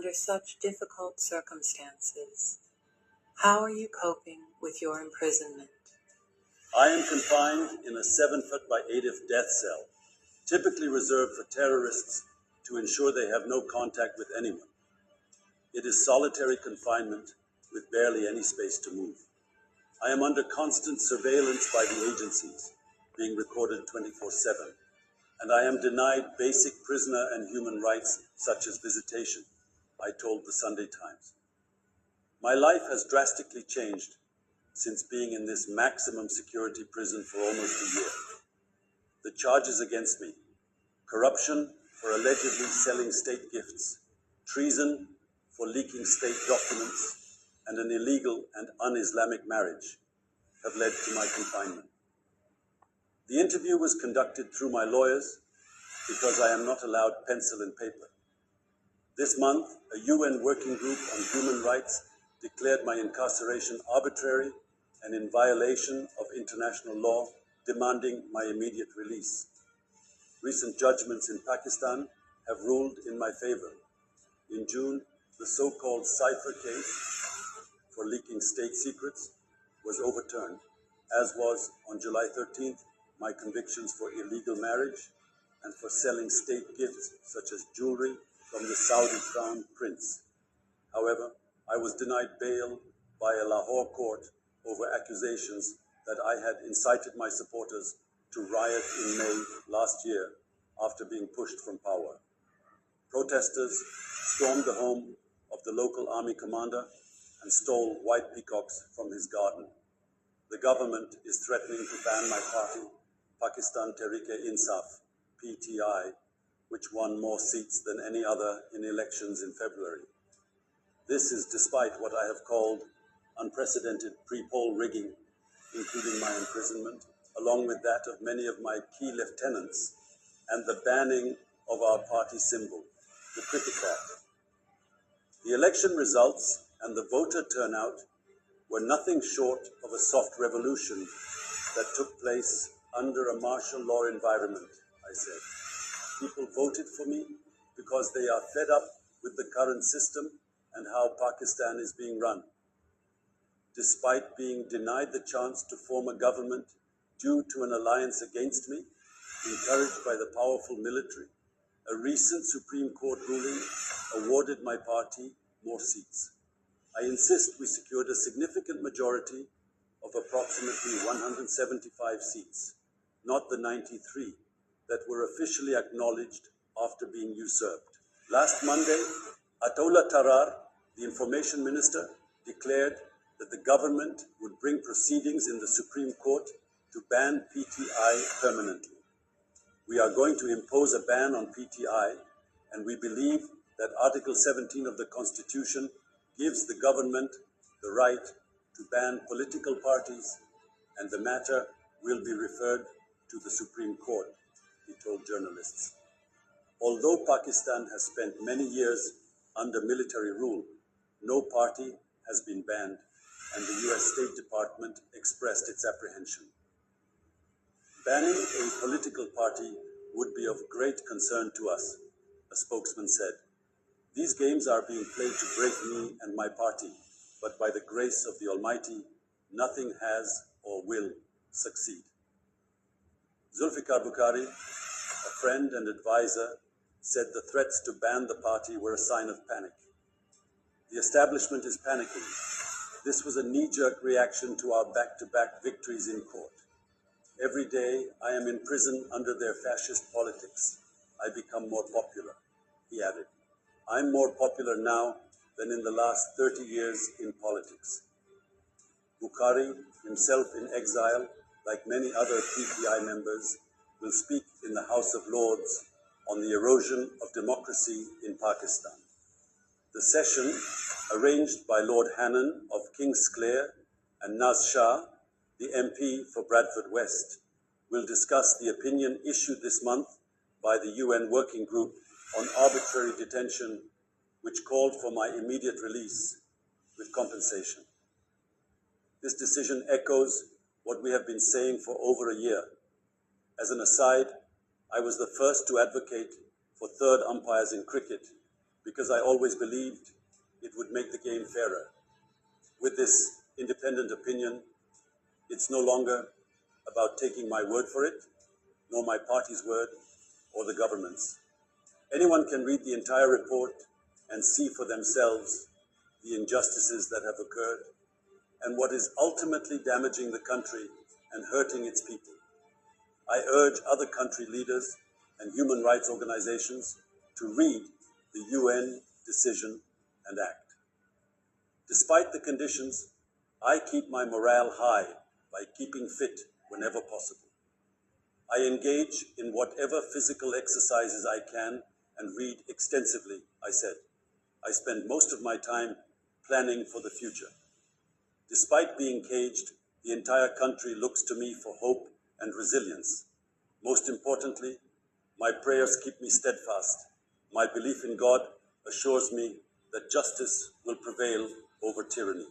under such difficult circumstances. How are you coping with your imprisonment? I am confined in a 7-foot by 8-foot death cell, typically reserved for terrorists to ensure they have no contact with anyone. It is solitary confinement with barely any space to move. I am under constant surveillance by the agencies, being recorded 24/7, and I am denied basic prisoner and human rights such as visitation, I told the Sunday Times. My life has drastically changed since being in this maximum security prison for almost a year. The charges against me: corruption for allegedly selling state gifts, treason for leaking state documents, and an illegal and un-Islamic marriage, have led to my confinement. The interview was conducted through my lawyers because I am not allowed pencil and paper. This month, a UN working group on human rights declared my incarceration arbitrary and in violation of international law, demanding my immediate release. Recent judgments in Pakistan have ruled in my favor. In June, the so-called Cypher case for leaking state secrets was overturned, as was, on July 13th, my convictions for illegal marriage and for selling state gifts such as jewelry from the Saudi crown prince. However, I was denied bail by a Lahore court over accusations that I had incited my supporters to riot in May last year after being pushed from power. Protesters stormed the home of the local army commander and stole white peacocks from his garden. The government is threatening to ban my party, Pakistan Tehreek-e-Insaf, PTI, which won more seats than any other in elections in February. This is despite what I have called unprecedented pre-poll rigging, including my imprisonment, along with that of many of my key lieutenants, and the banning of our party symbol, the cricket bat. The election results and the voter turnout were nothing short of a soft revolution that took place under a martial law environment, I said. People voted for me because they are fed up with the current system and how Pakistan is being run. Despite being denied the chance to form a government due to an alliance against me, encouraged by the powerful military, a recent Supreme Court ruling awarded my party more seats. I insist we secured a significant majority of approximately 175 seats, not the 93 that were officially acknowledged after being usurped. Last Monday, Ataullah Tarar, the information minister, declared that the government would bring proceedings in the Supreme Court to ban PTI permanently. We are going to impose a ban on PTI, and we believe that Article 17 of the Constitution gives the government the right to ban political parties, and the matter will be referred to the Supreme Court, he told journalists. Although Pakistan has spent many years under military rule, no party has been banned, and the US State Department expressed its apprehension. Banning a political party would be of great concern to us, a spokesman said. These games are being played to break me and my party, but by the grace of the Almighty, nothing has or will succeed. Zulfikar Bukhari, a friend and advisor, said the threats to ban the party were a sign of panic. The establishment is panicking. This was a knee-jerk reaction to our back-to-back victories in court. Every day I am in prison under their fascist politics. I become more popular, he added. I'm more popular now than in the last 30 years in politics. Bukhari, himself in exile, like many other PTI members, will speak in the House of Lords on the erosion of democracy in Pakistan. The session, arranged by Lord Hannan of Kingsclere and Naz Shah, the MP for Bradford West, will discuss the opinion issued this month by the UN Working Group on arbitrary detention, which called for my immediate release with compensation. This decision echoes what we have been saying for over a year. As an aside, I was the first to advocate for third umpires in cricket because I always believed it would make the game fairer. With this independent opinion, it's no longer about taking my word for it, nor my party's word, or the government's. Anyone can read the entire report and see for themselves the injustices that have occurred and what is ultimately damaging the country and hurting its people. I urge other country leaders and human rights organizations to read the UN decision and act. Despite the conditions, I keep my morale high by keeping fit whenever possible. I engage in whatever physical exercises I can and read extensively, I said. I spend most of my time planning for the future. Despite being caged, the entire country looks to me for hope and resilience. Most importantly, my prayers keep me steadfast. My belief in God assures me that justice will prevail over tyranny.